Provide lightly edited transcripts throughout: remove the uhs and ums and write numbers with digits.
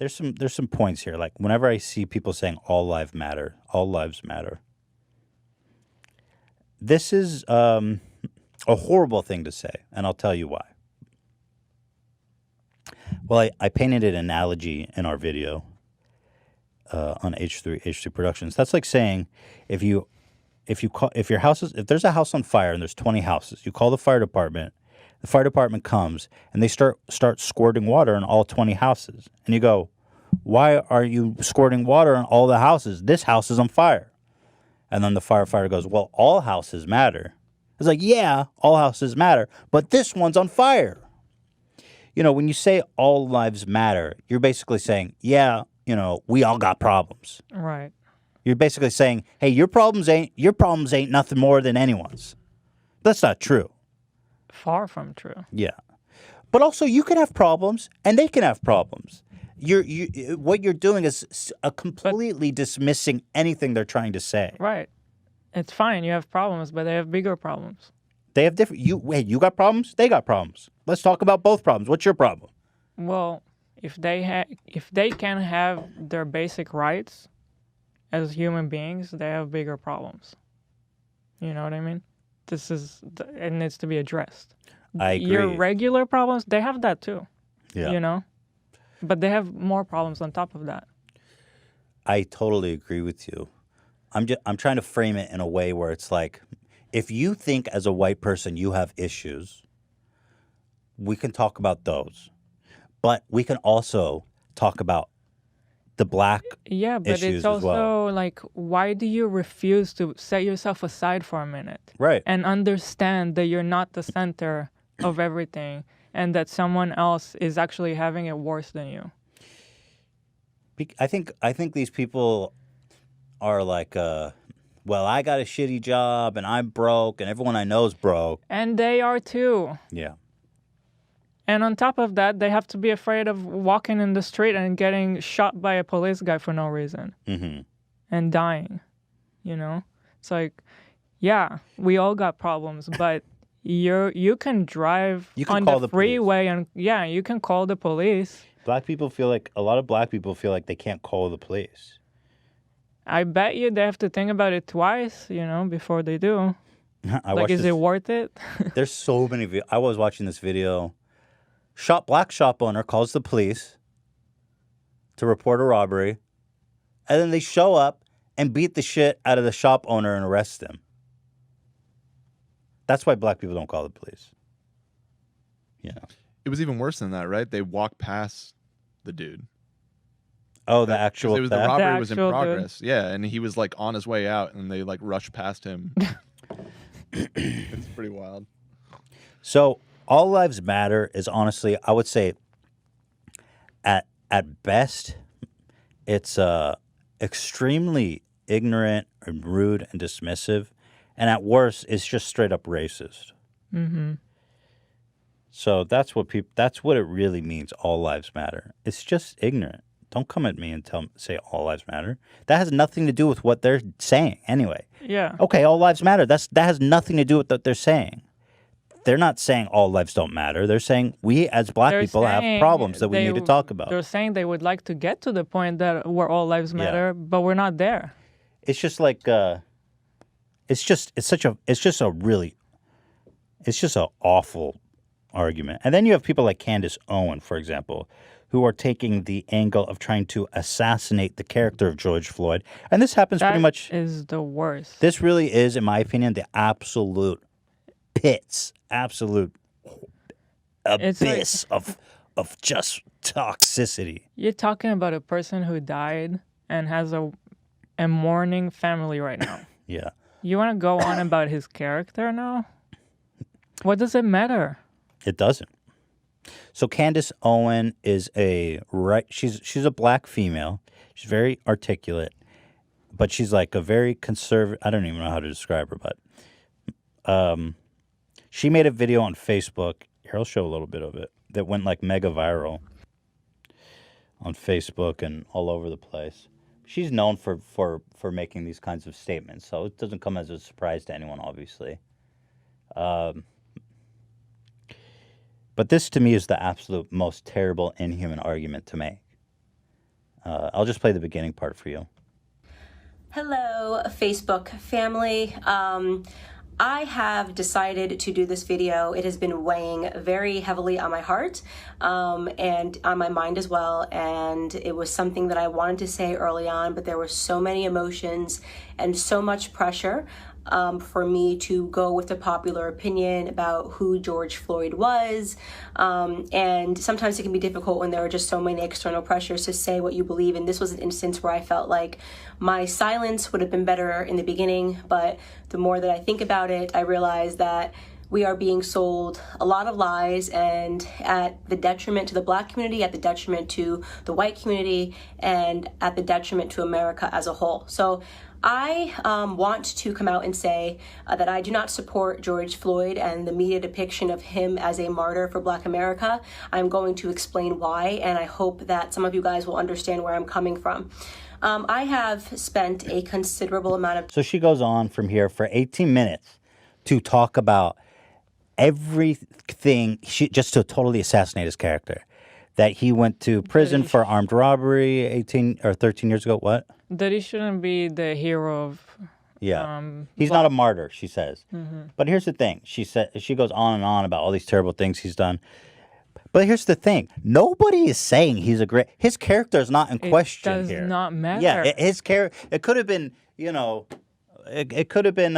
there's some points here. Like whenever I see people saying all lives matter, this is a horrible thing to say, and I'll tell you why. Well, I painted an analogy in our video on H3 Productions. That's like saying if there's a house on fire and there's 20 houses, you call the fire department. The fire department comes and they start squirting water in all 20 houses, and you go, "Why are you squirting water in all the houses? This house is on fire." And then the firefighter goes, "Well, all houses matter." It's like, yeah, all houses matter, but this one's on fire. When you say all lives matter, you're basically saying, yeah, we all got problems. Right. You're basically saying, hey, your problems ain't nothing more than anyone's. That's not true. Far from true. Yeah. But also you can have problems and they can have problems. What you're doing is completely dismissing anything they're trying to say. Right. It's fine. You have problems, but they have bigger problems. They have different. You got problems. They got problems. Let's talk about both problems. What's your problem? Well, if they can have their basic rights as human beings, they have bigger problems. You know what I mean? It needs to be addressed. I agree. Your regular problems, they have that too. Yeah. But they have more problems on top of that. I totally agree with you. I'm trying to frame it in a way where it's like, if you think as a white person you have issues, we can talk about those. But we can also talk about the black issues it's also as well. like, why do you refuse to set yourself aside for a minute? Right. And understand that you're not the center of everything and that someone else is actually having it worse than you. I think these people are like, well, I got a shitty job and I'm broke and everyone I know is broke. And they are too. Yeah. And on top of that, they have to be afraid of walking in the street and getting shot by a police guy for no reason. Mm-hmm. And dying. It's like, yeah, we all got problems, but you can drive on the freeway and you can call the police. A lot of black people feel like they can't call the police. I bet you they have to think about it twice, before they do. Is it worth it? There's so many I was watching this video. Black shop owner calls the police to report a robbery, and then they show up and beat the shit out of the shop owner and arrest him. That's why black people don't call the police. It was even worse than that, right? They walked past the dude. Oh, the actual the robbery was in progress. Dude. Yeah, and he was like on his way out, and they like rushed past him. It's pretty wild. So, all lives matter is honestly, I would say, at best, it's extremely ignorant and rude and dismissive, and at worst, it's just straight up racist. Mm-hmm. So that's what it really means. All lives matter. It's just ignorant. Don't come at me and say all lives matter. That has nothing to do with what they're saying anyway. Yeah. Okay, all lives matter. That has nothing to do with what they're saying. They're not saying all lives don't matter. They're saying we as black people have problems that we need to talk about. They're saying they would like to get to the point that where all lives matter, but we're not there. It's just like it's just an awful argument. And then you have people like Candace Owens, for example, who are taking the angle of trying to assassinate the character of George Floyd. And this happens pretty much. That is the worst. This really is, in my opinion, the absolute abyss of just toxicity. You're talking about a person who died and has a mourning family right now. Yeah. You want to go on about his character now? What does it matter? It doesn't. So Candace Owens is she's a black female. She's very articulate, but she's like a very conservative. I don't even know how to describe her, but she made a video on Facebook. Here, I'll show a little bit of it that went like mega viral on Facebook and all over the place. She's known for making these kinds of statements, so it doesn't come as a surprise to anyone, obviously. But this, to me, is the absolute most terrible, inhuman argument to make. I'll just play the beginning part for you. Hello, Facebook family. I have decided to do this video. It has been weighing very heavily on my heart and on my mind as well. And it was something that I wanted to say early on, but there were so many emotions and so much pressure for me to go with the popular opinion about who George Floyd was. And sometimes it can be difficult when there are just so many external pressures to say what you believe. And this was an instance where I felt like my silence would have been better in the beginning. But the more that I think about it, I realize that we are being sold a lot of lies, and at the detriment to the Black community, at the detriment to the white community, and at the detriment to America as a whole. So I want to come out and say that I do not support George Floyd and the media depiction of him as a martyr for Black America. I'm going to explain why, and I hope that some of you guys will understand where I'm coming from. I have spent a considerable amount of... So she goes on from here for 18 minutes to talk about everything, just to totally assassinate his character. That he went to prison for armed robbery 18 or 13 years ago. What? That he shouldn't be the hero of... He's not a martyr, she says. But here's the thing. She goes on and on about all these terrible things he's done. But here's the thing. Nobody is saying he's a great... His character is not in question here. It does not matter. Yeah, his character... It could have been, it could have been...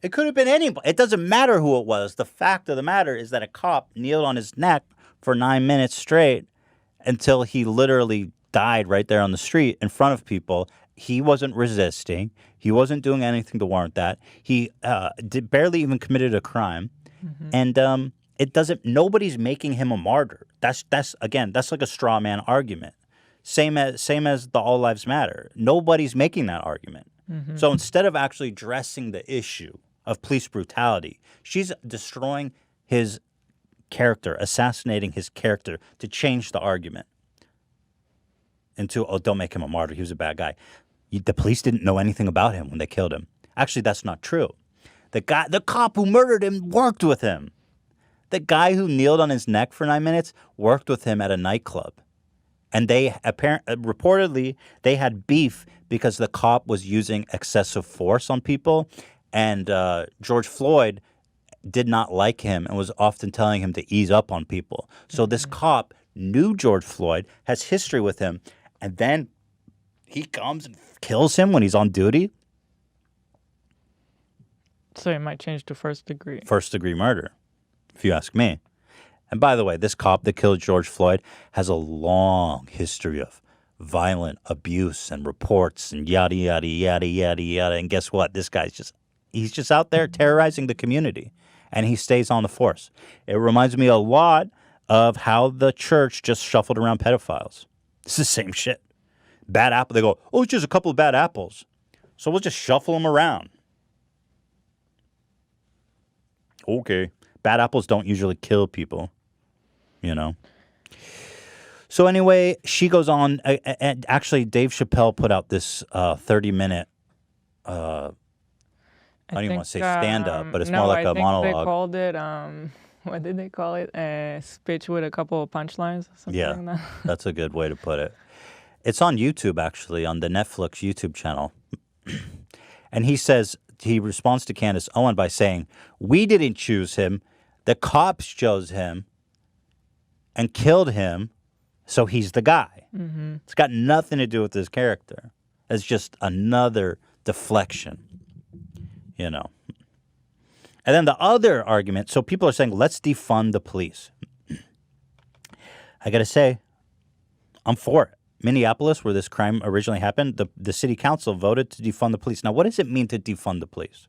It could have been anybody. It doesn't matter who it was. The fact of the matter is that a cop kneeled on his neck for 9 minutes straight until he literally died right there on the street in front of people. He wasn't resisting. He wasn't doing anything to warrant that. He barely even committed a crime. And it doesn't... Nobody's making him a martyr. That's like a straw man argument. Same as the All Lives Matter. Nobody's making that argument. So instead of actually addressing the issue of police brutality, she's destroying his character, assassinating his character to change the argument into, oh, don't make him a martyr. He was a bad guy. The police didn't know anything about him when they killed him. Actually, that's not true. The cop who murdered him worked with him. The guy who kneeled on his neck for 9 minutes worked with him at a nightclub. And they reportedly, they had beef because the cop was using excessive force on people. And George Floyd did not like him and was often telling him to ease up on people. So this cop knew George Floyd, has history with him, and then he comes and kills him when he's on duty. So it might change to first degree. First degree murder, if you ask me. And by the way, this cop that killed George Floyd has a long history of violent abuse and reports and yada, yada, yada, yada, yada. And guess what? This guy's he's just out there terrorizing the community, and he stays on the force. It reminds me a lot of how the church just shuffled around pedophiles. It's the same shit. Bad apple. They go, oh, it's just a couple of bad apples, so we'll just shuffle them around. Okay. Bad apples don't usually kill people, So anyway, she goes on. And actually, Dave Chappelle put out this 30-minute, I don't even want to say stand-up, but it's more like a monologue. They called it, what did they call it? A speech with a couple of punchlines? Yeah, like that. That's a good way to put it. It's on YouTube, actually, on the Netflix YouTube channel. And he responds to Candace Owens by saying, we didn't choose him. The cops chose him and killed him, so he's the guy. It's got nothing to do with his character. It's just another deflection, And then the other argument, so people are saying, let's defund the police. I got to say, I'm for it. Minneapolis, where this crime originally happened, the city council voted to defund the police. Now, what does it mean to defund the police?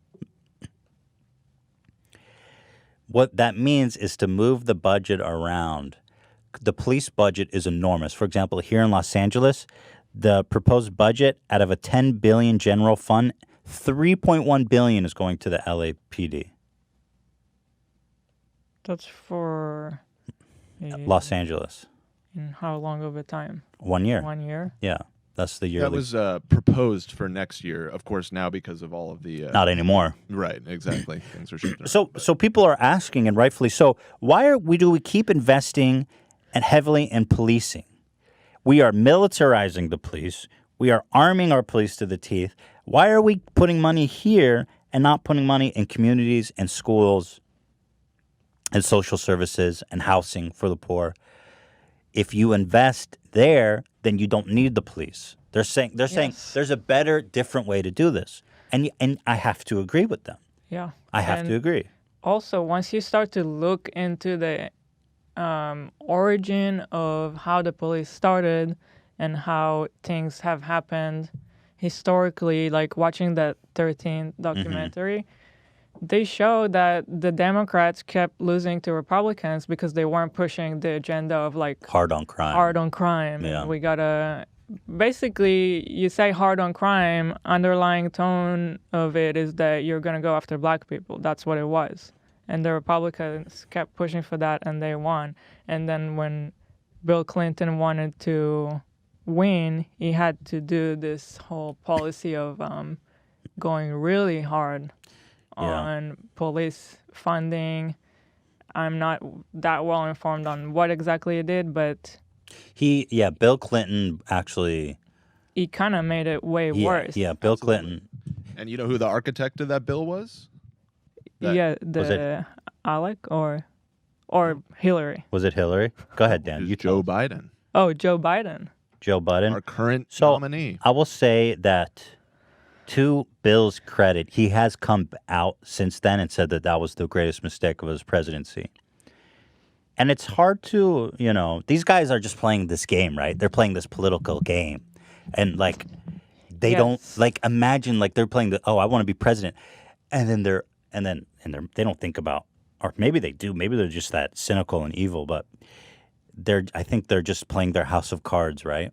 What that means is to move the budget around. The police budget is enormous. For example, here in Los Angeles, the proposed budget out of a $10 billion general fund, $3.1 billion is going to the LAPD. That's for... Los Angeles. In how long of a time? 1 year. 1 year? Yeah. That's the yearly. That was proposed for next year, of course, now because of all of the... Not anymore. Right, exactly. Things are shifting. So people are asking, and rightfully so, why do we keep investing and heavily in policing? We are militarizing the police. We are arming our police to the teeth. Why are we putting money here and not putting money in communities and schools and social services and housing for the poor? If you invest there, then you don't need the police. They're saying there's a better, different way to do this. And I have to agree with them. Yeah. I have to agree. Also, once you start to look into the origin of how the police started and how things have happened historically, like watching that 13 documentary, they show that the Democrats kept losing to Republicans because they weren't pushing the agenda of like hard on crime. Yeah. And we gotta basically, you say hard on crime, underlying tone of it is that you're gonna go after black people. That's what it was. And the Republicans kept pushing for that, and they won. And then when Bill Clinton wanted to win, he had to do this whole policy of going really hard on police funding. I'm not that well informed on what exactly he did, but Bill Clinton actually, he kind of made it way worse. Yeah, Bill Clinton. And you know who the architect of that bill was? Alec or Hillary. Was it Hillary? Go ahead, Dan. You Joe Biden. Oh, Joe Biden. Joe Biden. Our current nominee. I will say that to Bill's credit, he has come out since then and said that was the greatest mistake of his presidency. And it's hard to, these guys are just playing this game, right? They're playing this political game. And like, they don't, like, imagine like they're playing I want to be president. And then they don't think about, or maybe they do, maybe they're just that cynical and evil, but I think they're just playing their house of cards, right?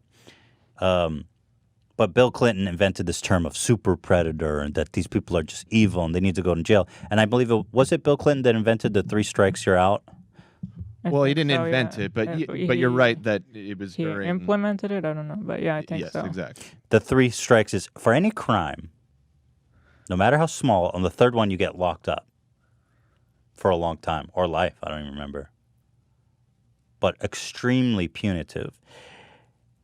But Bill Clinton invented this term of super predator and that these people are just evil and they need to go to jail. And I believe was it Bill Clinton that invented the 3 strikes you're out? Well, he didn't invent it, but you're right that it was he implemented it. I don't know, but I think so. Yes, exactly. The 3 strikes is for any crime, no matter how small. On the third one, you get locked up for a long time or life. I don't even remember, but extremely punitive.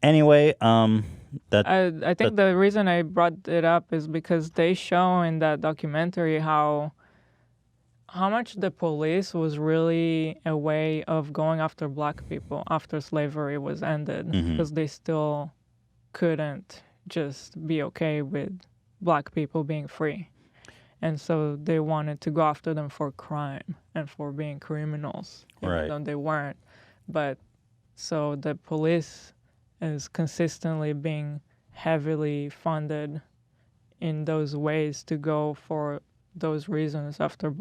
Anyway, I think the reason I brought it up is because they show in that documentary how much the police was really a way of going after black people after slavery was ended, because they still couldn't just be okay with black people being free. And so they wanted to go after them for crime and for being criminals, even though they weren't. But so the police is consistently being heavily funded in those ways to go for those reasons after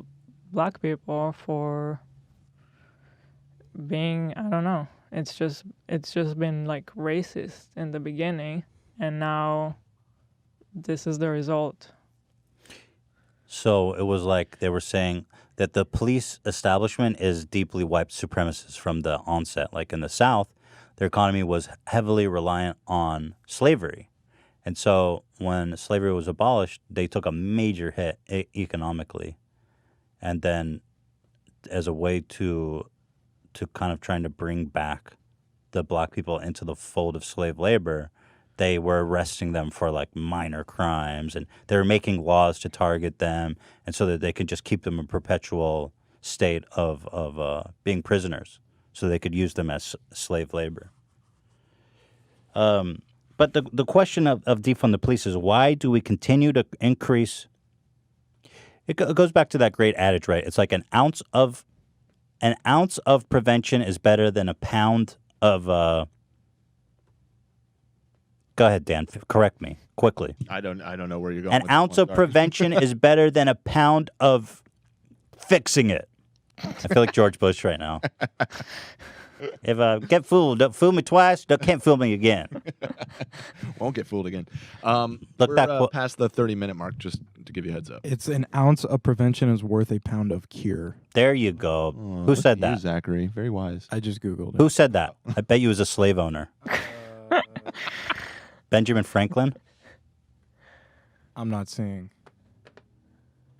black people, for being, I don't know, it's just been like racist in the beginning, and now this is the result. So it was like they were saying that the police establishment is deeply white supremacist from the onset. Like in the South, their economy was heavily reliant on slavery. And so when slavery was abolished, they took a major hit economically. And then as a way to kind of trying to bring back the black people into the fold of slave labor, they were arresting them for like minor crimes, and they were making laws to target them, and so that they could just keep them in perpetual state of being prisoners, so they could use them as slave labor. But the question of defund the police is, why do we continue to increase? It goes back to that great adage, right? It's like an ounce of prevention is better than a pound of. Go ahead, Dan. Correct me quickly. I don't know where you're going. An ounce of prevention is better than a pound of fixing it. I feel like George Bush right now. If I get fooled, don't fool me twice. Can't fool me again. Won't get fooled again. Look we're past the 30-minute mark, just to give you a heads up. It's an ounce of prevention is worth a pound of cure. There you go. Who said that? You, Zachary. Very wise. I just Googled it. Who said that? I bet you was a slave owner. Benjamin Franklin? I'm not saying.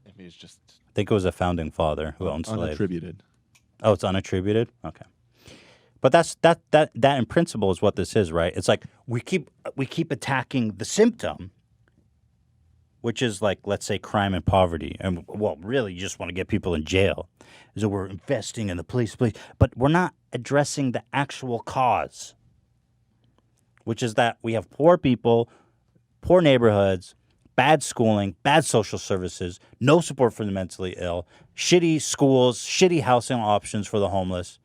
I mean, it's just. I think it was a founding father who owned slaves. Unattributed. Oh, it's unattributed? Okay. But that in principle is what this is, right? It's like we keep attacking the symptom, which is like, let's say, crime and poverty, and well, really, you just want to get people in jail. So we're investing in the police, but we're not addressing the actual cause, which is that we have poor people, poor neighborhoods, bad schooling, bad social services, no support for the mentally ill, shitty schools, shitty housing options for the homeless.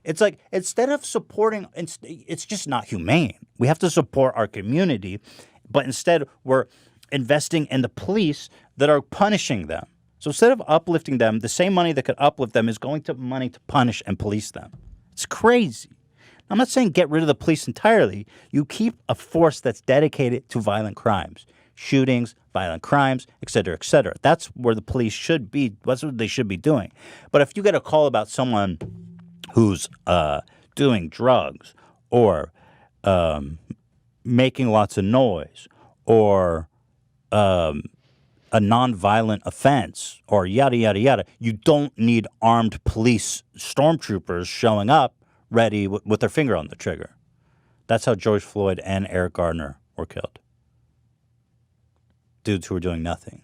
It's like, instead of supporting, it's just not humane. We have to support our community, but instead we're investing in the police that are punishing them. So instead of uplifting them, the same money that could uplift them is going to money to punish and police them. It's crazy. I'm not saying get rid of the police entirely. You keep a force that's dedicated to violent crimes, shootings, violent crimes, et cetera, et cetera. That's where the police should be. That's what they should be doing. But if you get a call about someone who's doing drugs or making lots of noise or a nonviolent offense or yada, yada, yada, you don't need armed police stormtroopers showing up ready with their finger on the trigger. That's how George Floyd and Eric Gardner were killed. Dudes who were doing nothing.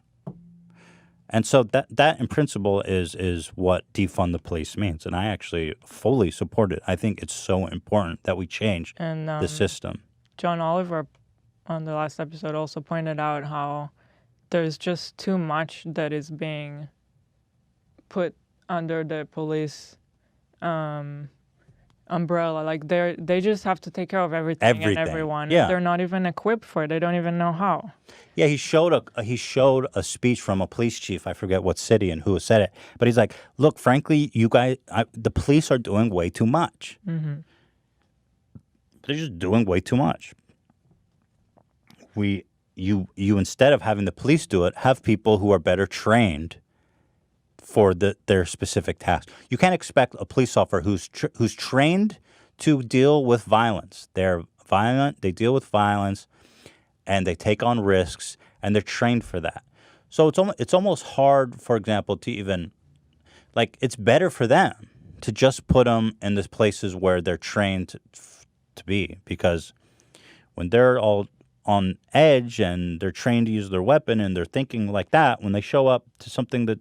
And so that in principle is what defund the police means. And I actually fully support it. I think it's so important that we change the system. John Oliver on the last episode also pointed out how there's just too much that is being put under the police umbrella. Like they just have to take care of everything. And everyone. Yeah. They're not even equipped for it. They don't even know how. Yeah, he showed a speech from a police chief. I forget what city and who said it, but he's like, "Look, frankly, you guys, the police are doing way too much. Mm-hmm. They're just doing way too much. You instead of having the police do it, have people who are better trained for their specific task. You can't expect a police officer who's trained to deal with violence. They're violent. They deal with violence." And they take on risks, and they're trained for that. So it's almost hard, for example, to even, like, it's better for them to just put them in the places where they're trained to be. Because when they're all on edge and they're trained to use their weapon and they're thinking like that, when they show up to something that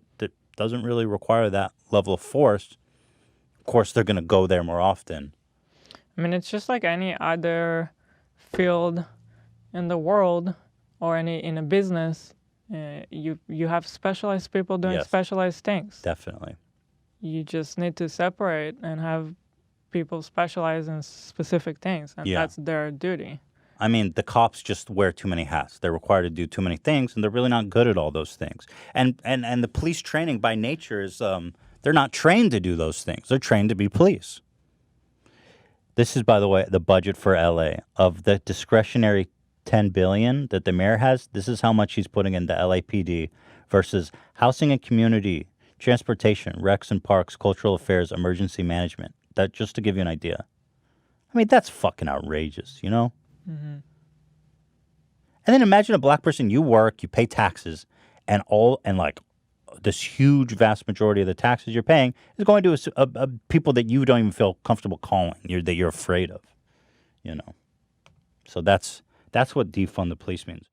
doesn't really require that level of force, of course, they're going to go there more often. I mean, it's just like any other field in the world or in a business. You have specialized people doing specialized things. Definitely. You just need to separate and have people specialize in specific things, and that's their duty. I mean, the cops just wear too many hats. They're required to do too many things, and they're really not good at all those things. And the police training by nature is they're not trained to do those things. They're trained to be police. This is, by the way, the budget for LA of the discretionary $10 billion that the mayor has. This is how much he's putting into LAPD versus housing and community, transportation, recs and parks, cultural affairs, emergency management. That just to give you an idea. I mean, that's fucking outrageous, you know? Mm-hmm. And then imagine a black person, you work, you pay taxes, and like this huge vast majority of the taxes you're paying is going to a people that you don't even feel comfortable calling, that you're afraid of, you know? So that's what defund the police means.